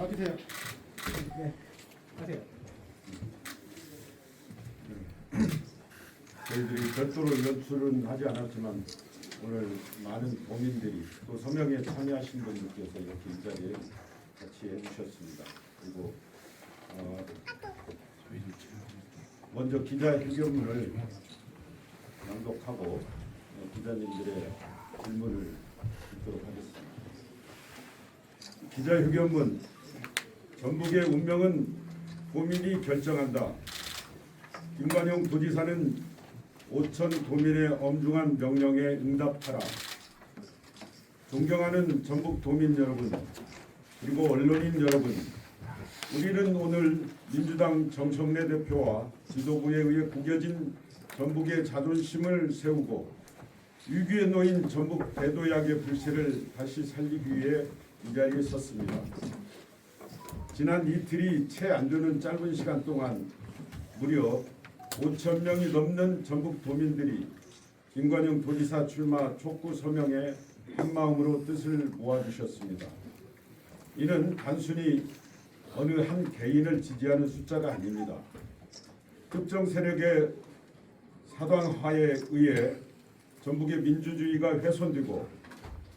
나와주세요. 네, 하세요. 저희들이 별도로 연출은 하지 않았지만 오늘 많은 도민들이 또 서명에 참여하신 분들께서 이렇게 이 자리에 같이 해주셨습니다. 그리고 먼저 기자회견문을 낭독하고 기자님들의 질문을 듣도록 하겠습니다. 기자회견문. 전북의 운명은 도민이 결정한다. 김관영 도지사는 5천 도민의 엄중한 명령에 응답하라. 존경하는 전북 도민 여러분, 그리고 언론인 여러분, 우리는 오늘 민주당 정청래 대표와 지도부에 의해 구겨진 전북의 자존심을 세우고 위기에 놓인 전북 대도약의 불씨를 다시 살리기 위해 이 자리에 섰습니다. 지난 이틀이 채 안 되는 짧은 시간 동안 무려 5천 명이 넘는 전북 도민들이 김관영 도지사 출마 촉구 서명에 한마음으로 뜻을 모아주셨습니다. 이는 단순히 어느 한 개인을 지지하는 숫자가 아닙니다. 특정 세력의 사당화에 의해 전북의 민주주의가 훼손되고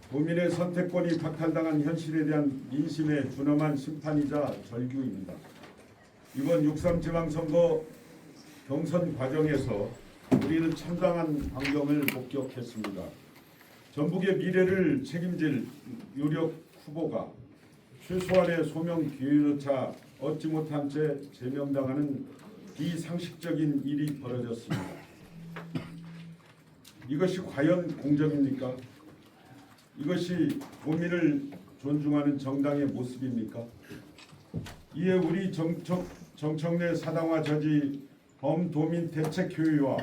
도민의 선택권이 박탈당한 현실에 대한 민심의 준엄한 심판이자 절규입니다. 이번 6.3 지방선거 경선 과정에서 우리는 참담한 광경을 목격했습니다. 전북의 미래를 책임질 유력 후보가 최소한의 소명 기회조차 얻지 못한 채 제명당하는 비상식적인 일이 벌어졌습니다. 이것이 과연 공정입니까? 이것이 도민을 존중하는 정당의 모습입니까? 이에 우리 정청래 사당화 저지 범도민 대책회의와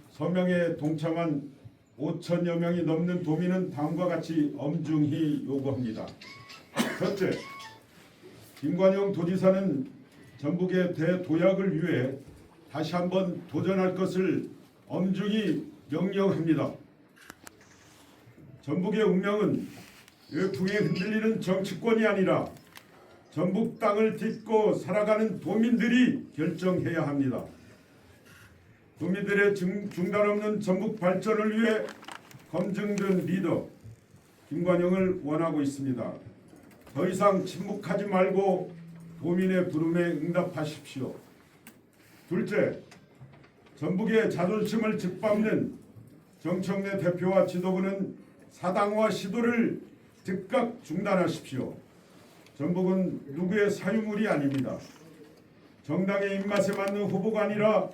서명에 동참한 5천여 명이 넘는 도민은 다음과 같이 엄중히 요구합니다. 첫째, 김관영 도지사는 전북의 대도약을 위해 다시 한번 도전할 것을 엄중히 명령합니다. 전북의 운명은 외풍에 흔들리는 정치권이 아니라 전북 땅을 딛고 살아가는 도민들이 결정해야 합니다. 도민들의 중단 없는 전북 발전을 위해 검증된 리더 김관영을 원하고 있습니다. 더 이상 침묵하지 말고 도민의 부름에 응답하십시오. 둘째, 전북의 자존심을 짓밟는 정청래 대표와 지도부는 사당화 시도를 즉각 중단하십시오. 전북은 누구의 사유물이 아닙니다. 정당의 입맛에 맞는 후보가 아니라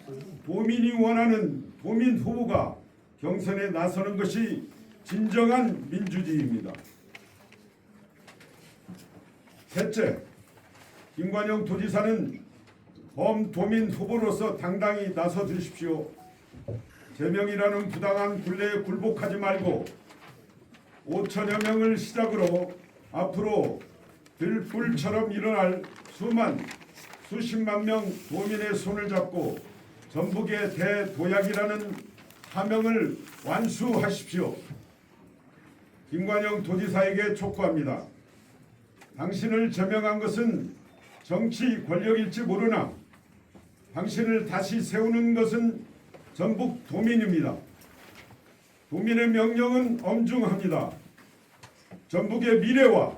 도민이 원하는 도민 후보가 경선에 나서는 것이 진정한 민주주의입니다. 셋째, 김관영 도지사는 범도민 후보로서 당당히 나서 주십시오. 제명이라는 부당한 굴레에 굴복하지 말고 5천여 명을 시작으로 앞으로 들불처럼 일어날 수십만 명 도민의 손을 잡고 전북의 대도약이라는 사명을 완수하십시오. 김관영 도지사에게 촉구합니다. 당신을 제명한 것은 정치 권력일지 모르나 당신을 다시 세우는 것은 전북 도민입니다. 도민의 명령은 엄중합니다. 전북의 미래와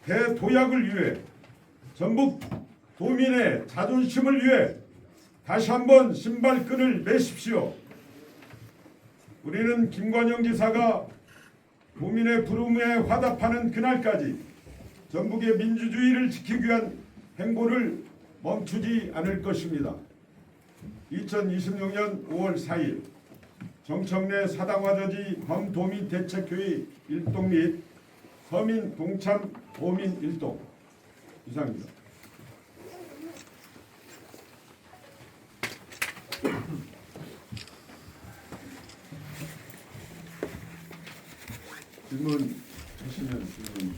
대도약을 위해 전북 도민의 자존심을 위해 다시 한번 신발끈을 매십시오. 우리는 김관영 지사가 도민의 부름에 화답하는 그날까지 전북의 민주주의를 지키기 위한 행보를 멈추지 않을 것입니다. 2026년 5월 4일 정청래 사당화 저지 범도민 대책회의 일동 및 서민 동참 도민 일동 이상입니다. 질문 하시면 질문.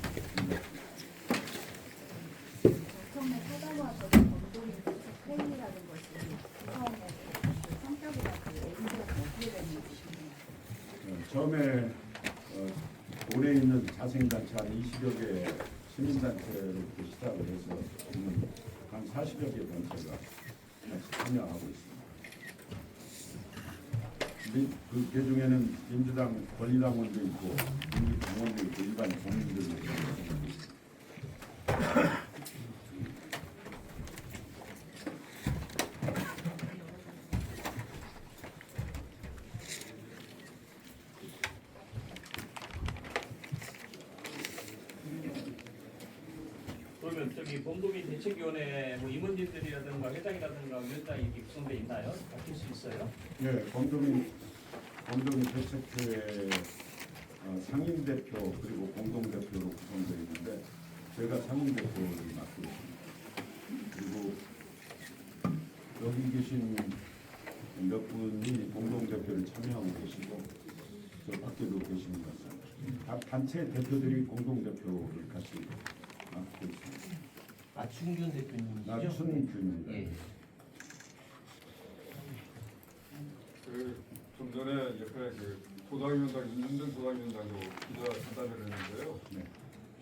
정청래 사당화 저지 범도민 대책회의라는 것이 구성의 성격이나 그 의미가 어떻게 되는지 처음에 올해 있는 자생단체 한 20여 개 시민단체로부터 시작을 해서 지금 한 40여 개 단체가 같이 참여하고 있습니다. 그 중에는 민주당 권리당원도 있고 민주당원도 있고 일반 국민들도 있고 그러면 저기 범도민 대책위원회 뭐 임원진들이라든가 회장이라든가 위원장이 이렇게 구성돼 있나요? 바뀔 수 있어요? 네, 범도민 대책회의 상임 대표 그리고 공동 대표로 구성되어 있는데 제가 상임 대표를 맡고 있습니다. 그리고 여기 계신 몇 분이 공동 대표를 참여하고 계시고 저 밖에도 계신 것 같습니다. 각 단체 대표들이 공동 대표를 같이 맡고 있습니다. 나충균 대표님이시죠? 나춘균입니다. 예. 좀 전에 옆에 도당위원장 윤준정 도당위원장도 기자 간담회를 했는데요. 네.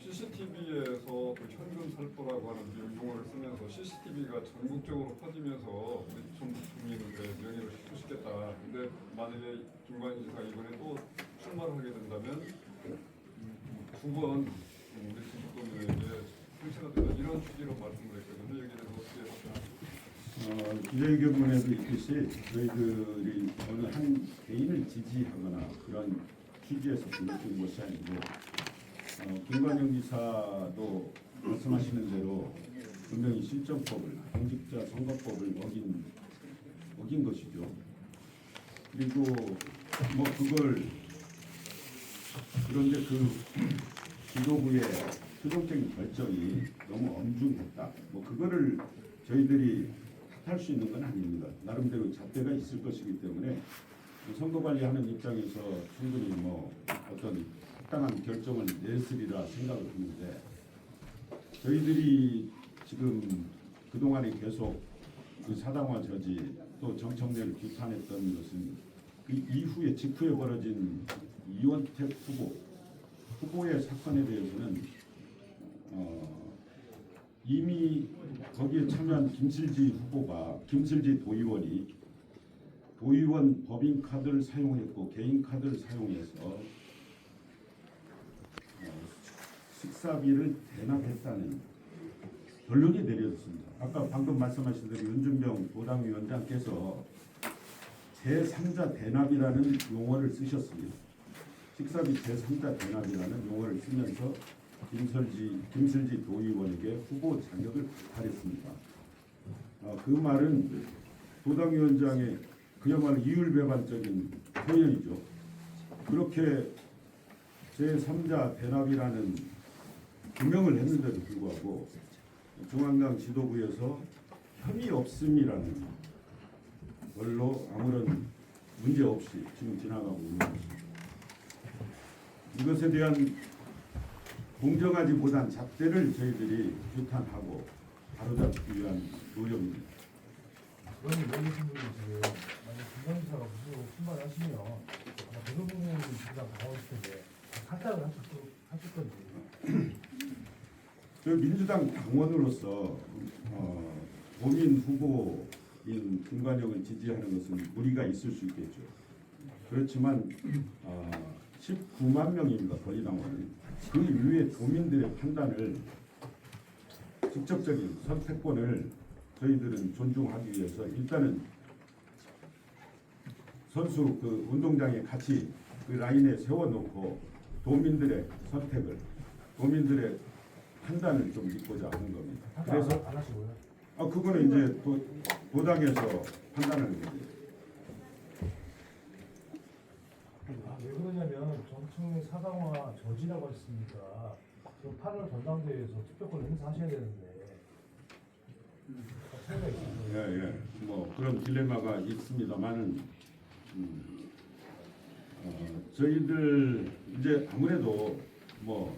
CCTV에서 그 현금 살포라고 하는 용어를 쓰면서 CCTV가 전국적으로 퍼지면서 우리 전국 주민들의 명예를 훼손시켰다. 근데 만약에 김관희 지사가 이번에 또 출마를 하게 된다면 두 번 우리 전국도민에게 상처가 된다 이런 취지로 말씀을 했거든요. 여기에 대해서 어떻게 하시나요? 기자회견문에도 있듯이 저희들이 어느 한 개인을 지지하거나 그런 취지에서 불러준 것이 아니고 김관영 지사도 말씀하시는 대로 분명히 실정법을 공직자 선거법을 어긴 것이죠. 그리고 뭐 그걸 그런데 그 지도부의 최종적인 결정이 너무 엄중했다. 뭐 그거를 저희들이 탓할 수 있는 건 아닙니다. 나름대로 잣대가 있을 것이기 때문에 선거 관리하는 입장에서 충분히 뭐 어떤適当한 결정을 내으리라 생각을 하는데 저희들이 지금 그동안에 계속 그 사당화 저지 또 정청래를 규탄했던 것은 그 이후에 직후에 벌어진 이원택 후보의 사건에 대해서는 이미 거기에 참여한 김슬지 도의원 법인카드를 사용했고 개인카드를 사용해서 식사비를 대납했다는 결론이 내려졌습니다. 아까 방금 말씀하신 대로 윤준병 도당위원장께서 제3자 대납이라는 용어를 쓰셨습니다. 식사비 제3자 대납이라는 용어를 쓰면서 김슬지 도의원에게 후보 자격을 박탈했습니다. 그 말은 도당위원장의 그야말로 이율배반적인 표현이죠. 그렇게 제3자 대납이라는 규명을 했는데도 불구하고 중앙당 지도부에서 혐의 없음이라는 걸로 아무런 문제 없이 지금 지나가고 있는 것입니다. 이것에 대한 공정하지 못한 잣대를 저희들이 규탄하고 바로잡기 위한 노력입니다. 그런 모르신 분이 지금 만약 김관지사가 무슨 출마하시면 아마 대부분이 가장 당황하실 텐데 탈당을 하실 건지. 저 민주당 당원으로서 도민 후보인 김관영을 지지하는 것은 무리가 있을 수 있겠죠. 그렇지만 19만 명입니다. 권리당원은. 그 이후에 도민들의 판단을 직접적인 선택권을 저희들은 존중하기 위해서 일단은 선수 그 운동장에 같이 그 라인에 세워놓고 도민들의 선택을 도민들의 판단을 좀 믿고자 하는 겁니다. 그래서 안 하시고요. 그거는 이제 도당에서 판단하는 거죠. 왜 그러냐면 정청래 사당화 저지라고 했으니까 저 8월 전당대회에서 투표권 행사하셔야 되는데 차이가 있어요. 예. 뭐 그런 딜레마가 있습니다만은 저희들 이제 아무래도 뭐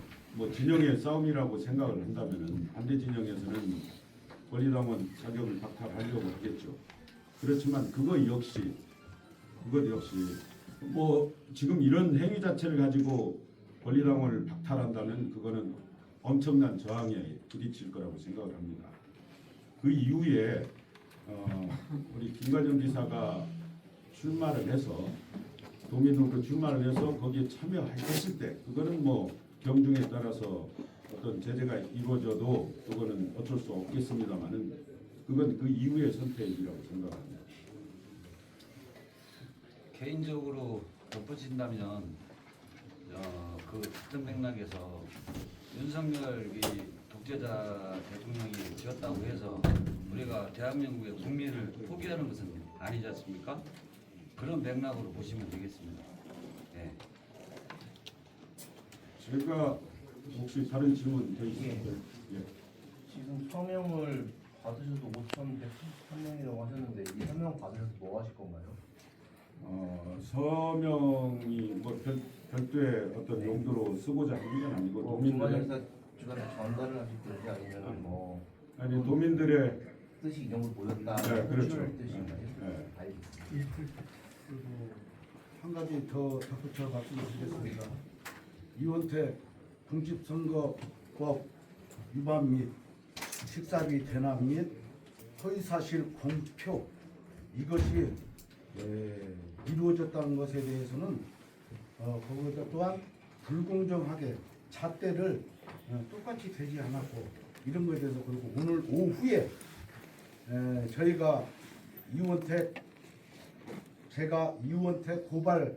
진영의 싸움이라고 생각을 한다면은 반대 진영에서는 권리당원 자격을 박탈하려고 하겠죠. 그렇지만 그것 역시 뭐 지금 이런 행위 자체를 가지고 권리당원을 박탈한다는 그거는 엄청난 저항에 부딪힐 거라고 생각을 합니다. 그 이후에 우리 김관영 지사가 출마를 해서 도민으로 출마를 해서 거기에 참여했을 때 그거는 뭐 경중에 따라서 어떤 제재가 이루어져도 그거는 어쩔 수 없겠습니다만은 그건 그 이후의 선택이라고 생각합니다. 개인적으로 덧붙인다면 그 같은 맥락에서 윤석열 이 독재자 대통령이 지었다고 해서 우리가 대한민국의 국민을 포기하는 것은 아니지 않습니까? 그런 맥락으로 보시면 되겠습니다. 네. 제가 혹시 다른 질문 더 있으세요? 예. 지금 서명을 받으셔도 5,133명이라고 하셨는데 이 서명 받으셔서 뭐 하실 건가요? 서명이 뭐 별도의 어떤 용도로 쓰고자 하는 건 아니고 도민들의 김관영 주변에 전달을 하실 건지 아니면 뭐 아니 도민들의 뜻이 이 정도 보였다. 네, 그렇죠. 표현할 뜻인가요? 네. 알겠습니다. 그리고 한 가지 더 덧붙여 말씀드리겠습니다. 이원택 공직선거법 위반 및 식사비 대납 및 허위사실 공표 이것이 이루어졌다는 것에 대해서는 거기다 또한 불공정하게 잣대를 똑같이 되지 않았고 이런 것에 대해서 그리고 오늘 오후에 저희가 제가 이원택 고발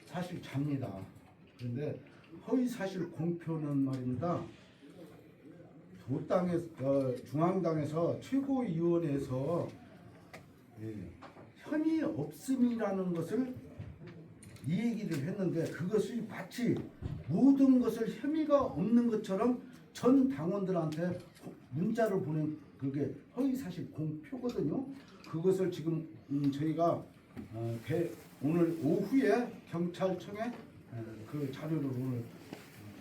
사실 잡니다. 그런데 허위 사실 공표는 말입니다. 중앙당에서 최고위원회에서 혐의 없음이라는 것을 이 얘기를 했는데 그것이 마치 모든 것을 혐의가 없는 것처럼 전 당원들한테 문자를 보낸 그게 허위 사실 공표거든요. 그것을 지금 저희가 오늘 오후에 경찰청에 그 자료를 오늘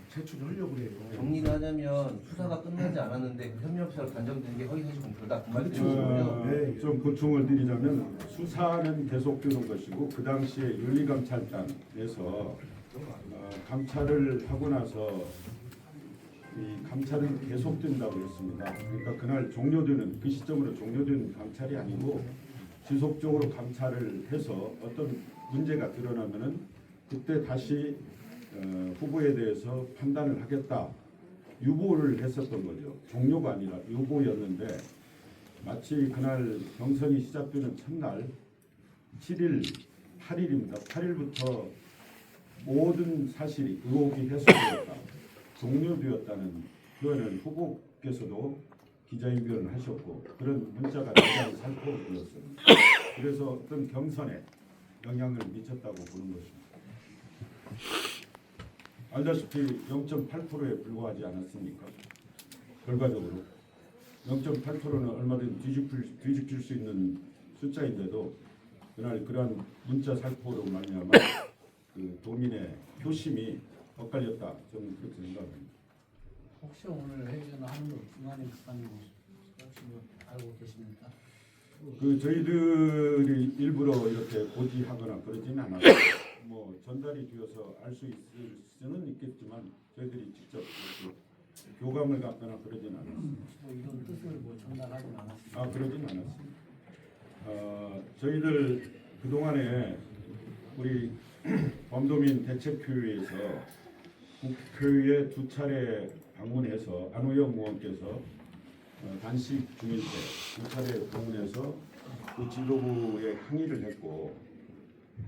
제출하려고 그래요. 정리를 하자면 수사가 끝나지 않았는데 그 협력사를 단정된 게 허위사실 공표다. 그 그렇죠. 말씀이시군요. 네. 좀 보충을 드리자면 수사는 계속되는 것이고 그 당시에 윤리감찰단에서 감찰을 하고 나서 이 감찰은 계속된다고 했습니다. 그러니까 그날 종료되는 그 시점으로 종료된 감찰이 아니고 지속적으로 감찰을 해서 어떤 문제가 드러나면은 그때 다시 후보에 대해서 판단을 하겠다 유보를 했었던 거죠. 종료가 아니라 유보였는데 마치 그날 경선이 시작되는 첫날 7일, 8일입니다. 8일부터 모든 사실이 의혹이 해소되었다, 종료되었다는 표현을 후보께서도 기자회견을 하셨고 그런 문자가 굉장히 살포되었습니다. 그래서 어떤 경선에 영향을 미쳤다고 보는 것입니다. 알다시피 0.8%에 불과하지 않았습니까? 결과적으로 0.8%는 얼마든지 뒤집힐 수 있는 숫자인데도 그날 그러한 문자 살포로 말미암아 그 도민의 표심이 엇갈렸다. 저는 그렇게 생각합니다. 혹시 오늘 회견을 하는 거 중간에 국장님 혹시 뭐 알고 계십니까? 그 저희들이 일부러 이렇게 고지하거나 그러지는 않아요. 뭐 전달이 되어서 알 수 있을 수는 있겠지만 저희들이 직접 교감을 갖거나 그러지는 않았습니다. 뭐 이런 뜻을 뭐 전달하진 않았습니다. 아 그러진 않았습니다. 저희들 그 동안에 우리 범도민 대책회의에서 국회에 2차례 방문해서 안호영 의원께서 단식 중일 때 2차례 방문해서 그 지도부에 항의를 했고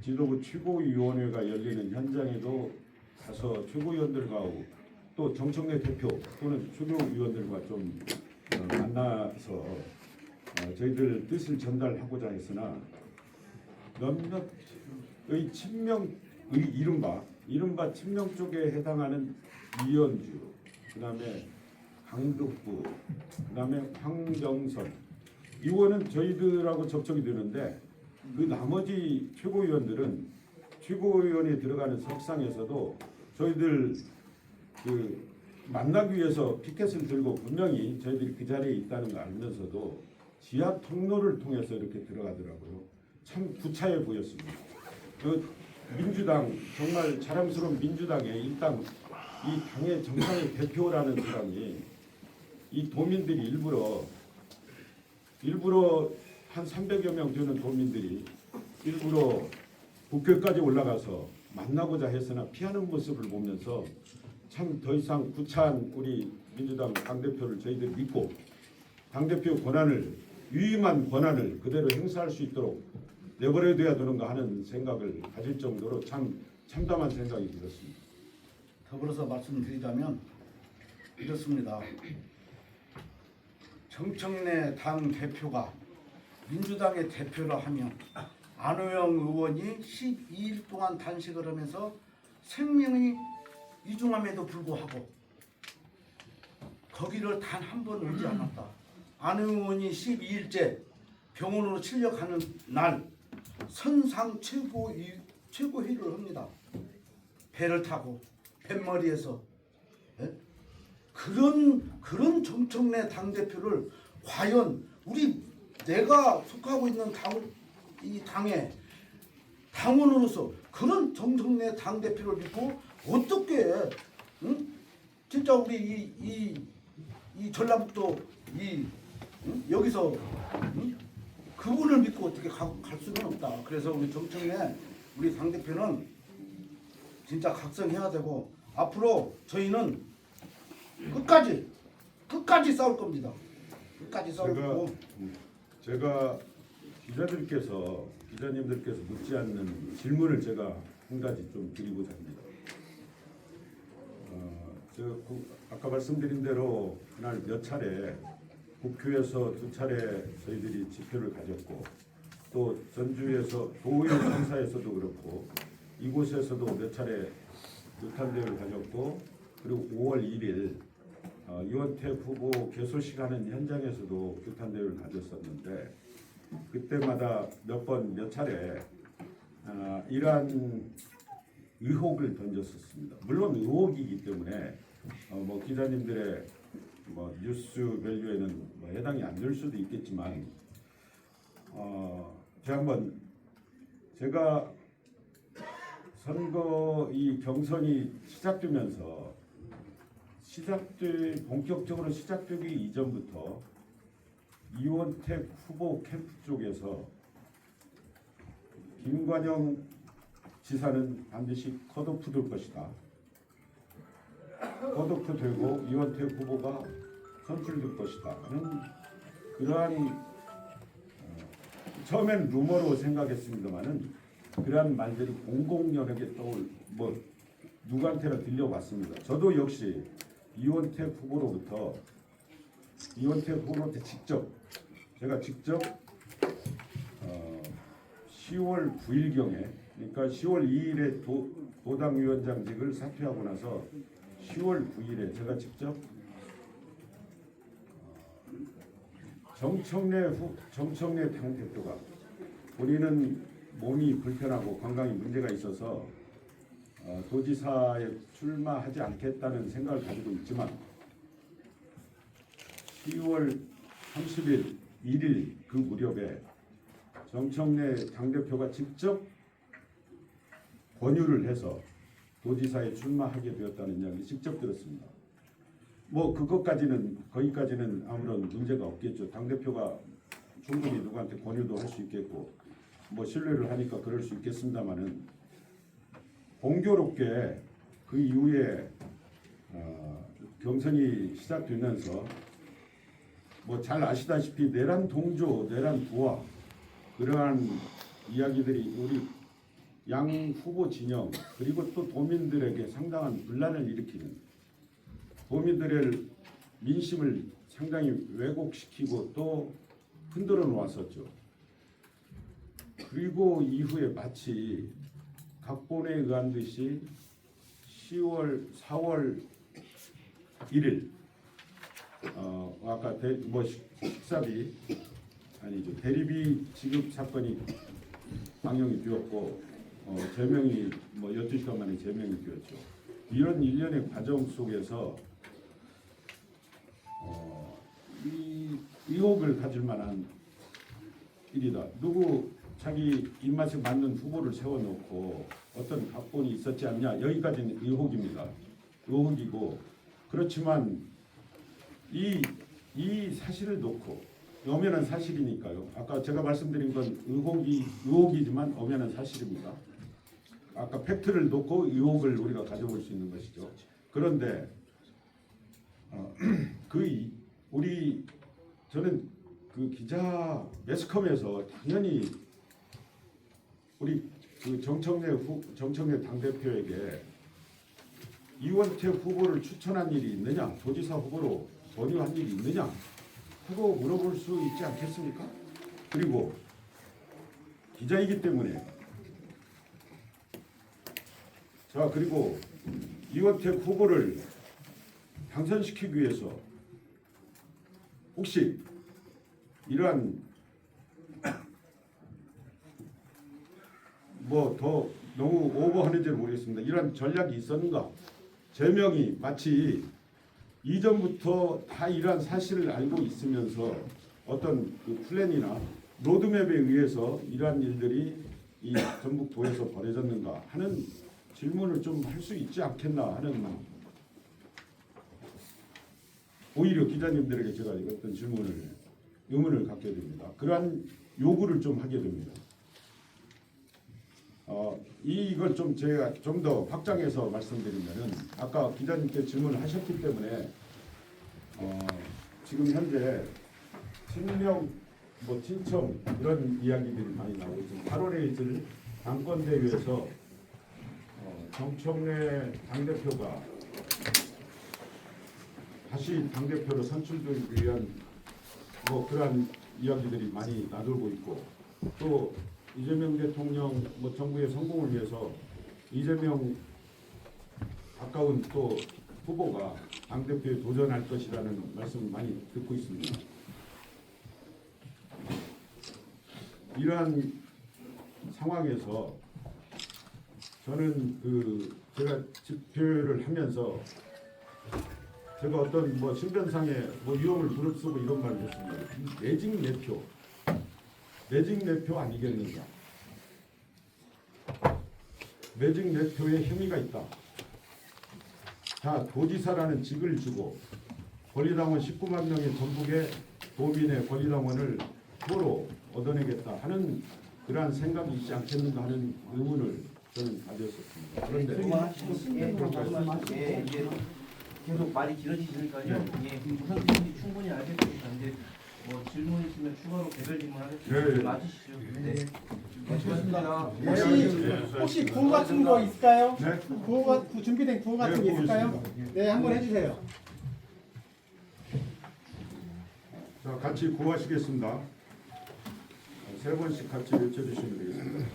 지도부 최고위원회가 열리는 현장에도 가서 최고위원들과 또 정청래 대표 또는 최고위원들과 좀 만나서 저희들 뜻을 전달하고자 했으나 몇몇의 친명의 이른바 친명 쪽에 해당하는 이현주, 그다음에 강덕부, 그다음에 황정선 의원은 저희들하고 접촉이 되는데 그 나머지 최고위원들은 최고위원에 들어가는 석상에서도 저희들 그 만나기 위해서 피켓을 들고 분명히 저희들이 그 자리에 있다는 걸 알면서도 지하 통로를 통해서 이렇게 들어가더라고요. 참 구차해 보였습니다. 그 민주당 정말 자랑스러운 민주당의 일당 이 당의 정상의 대표라는 사람이 이 도민들이 일부러 한 300여 명 되는 도민들이 일부러 국회까지 올라가서 만나고자 했으나 피하는 모습을 보면서 참 더 이상 구차한 우리 민주당 당대표를 저희들이 믿고 당대표 권한을 유임한 권한을 그대로 행사할 수 있도록 내버려둬야 되는가 하는 생각을 가질 정도로 참 참담한 생각이 들었습니다. 더불어서 말씀드리자면 이렇습니다. 정청래 당 대표가 민주당의 대표라 하면 안호영 의원이 12일 동안 단식을 하면서 생명이 위중함에도 불구하고 거기를 단 한 번 오지 않았다. 안호영 의원이 12일째 병원으로 실려가는 날 선상 최고회의를 합니다. 배를 타고 뱃머리에서. 예? 그런 정청래 당대표를 과연 내가 속하고 있는 이 당의 당원으로서 그런 정청래 당대표를 믿고 어떻게 진짜 우리 이 전라북도 여기서 그분을 믿고 어떻게 갈 수는 없다. 그래서 우리 정청래 우리 당대표는 진짜 각성해야 되고 앞으로 저희는 끝까지 싸울 겁니다. 끝까지 싸울 거고. 제가 기자님들께서 묻지 않는 질문을 제가 한 가지 좀 드리고자 합니다. 아까 말씀드린 대로 그날 몇 차례 국회에서 2차례 저희들이 집회를 가졌고 또 전주에서 도의 참사에서도 그렇고 이곳에서도 몇 차례 유탄대회를 가졌고 그리고 5월 1일 이원택 후보 개소식하는 현장에서도 규탄대회를 가졌었는데 그때마다 몇 차례 이러한 의혹을 던졌었습니다. 물론 의혹이기 때문에 기자님들의 뉴스 밸류에는 해당이 안 될 수도 있겠지만 제가 선거 이 경선이 시작되면서 본격적으로 시작되기 이전부터 이원택 후보 캠프 쪽에서 김관영 지사는 반드시 컷오프 될 것이다. 컷오프 되고 이원택 후보가 선출될 것이다. 하는 그러한 처음엔 루머로 생각했습니다만은 그러한 말들이 공공연하게 누구한테나 들려왔습니다. 저도 역시 이원택 후보로부터 제가 직접 10월 9일경에 그러니까 10월 2일에 도당위원장직을 사퇴하고 나서 10월 9일에 제가 직접 정청래 당대표가 본인은 몸이 불편하고 건강에 문제가 있어서 도지사에 출마하지 않겠다는 생각을 가지고 있지만 10월 30일, 1일 그 무렵에 정청래 당대표가 직접 권유를 해서 도지사에 출마하게 되었다는 이야기 직접 들었습니다. 거기까지는 아무런 문제가 없겠죠. 당대표가 충분히 누구한테 권유도 할 수 있겠고 신뢰를 하니까 그럴 수 있겠습니다만은 공교롭게 그 이후에 경선이 시작되면서 잘 아시다시피 내란 동조, 내란 부하 그러한 이야기들이 우리 양 후보 진영 그리고 또 도민들에게 상당한 분란을 일으키는 도민들의 민심을 상당히 왜곡시키고 또 흔들어 놓았었죠. 그리고 이후에 마치 각본에 의한 듯이 4월 1일 아까 식사비 아니죠 대리비 지급 사건이 방영이 되었고 제명이 12시간 만에 제명이 되었죠. 이런 일련의 과정 속에서 이 의혹을 가질 만한 일이다. 자기 입맛에 맞는 후보를 세워놓고 어떤 각본이 있었지 않냐 여기까지는 의혹입니다. 의혹이고 그렇지만 이 사실을 놓고 엄연한 사실이니까요. 아까 제가 말씀드린 건 의혹이지만 엄연한 사실입니다. 아까 팩트를 놓고 의혹을 우리가 가져볼 수 있는 것이죠. 그런데 저는 그 기자 매스컴에서 당연히 우리 그 정청래 당대표에게 이원택 후보를 추천한 일이 있느냐, 도지사 후보로 권유한 일이 있느냐 하고 물어볼 수 있지 않겠습니까? 그리고 기자이기 때문에 자 그리고 이원택 후보를 당선시키기 위해서 혹시 이러한 뭐 더 너무 오버하는지는 모르겠습니다. 이러한 전략이 있었는가? 제명이 마치 이전부터 다 이러한 사실을 알고 있으면서 어떤 그 플랜이나 로드맵에 의해서 이러한 일들이 이 전북도에서 벌어졌는가 하는 질문을 좀 할 수 있지 않겠나 하는 오히려 기자님들에게 제가 어떤 의문을 갖게 됩니다. 그러한 요구를 좀 하게 됩니다. 이걸 좀 제가 좀 더 확장해서 말씀드리면은 아까 기자님께 질문을 하셨기 때문에 지금 현재 친명 뭐 친청 이런 이야기들이 많이 나오고 있습니다. 8월에 있을 당권대회에서 정청래 당대표가 다시 당대표로 선출되기 위한 뭐 그러한 이야기들이 많이 나돌고 있고 또 이재명 대통령 뭐 정부의 성공을 위해서 이재명 가까운 또 후보가 당대표에 도전할 것이라는 말씀을 많이 듣고 있습니다. 이러한 상황에서 저는 제가 집회를 하면서 제가 어떤 뭐 신변상에 뭐 위험을 무릅쓰고 이런 말을 했습니다. 매직 내표 아니겠는가? 매직 내표에 혐의가 있다. 자, 도지사라는 직을 주고 권리당원 19만 명의 전북의 도민의 권리당원을 후보로 얻어내겠다 하는 그러한 생각이 있지 않겠는가 하는 의문을 저는 가졌었습니다. 그런데 이게 계속 말이 길어지시니까요. 네. 예, 우선 충분히 알겠습니다. 이제 뭐 질문 있으면 추가로 개별 질문하겠습니다. 네. 맞으시죠? 네. 고맙습니다. 네. 혹시 구호 같은 거 있을까요? 네. 준비된 구호 같은 게 네, 있을까요? 있습니다. 네, 한번 해주세요. 자, 같이 구하시겠습니다. 세 번씩 같이 외쳐주시면 되겠습니다.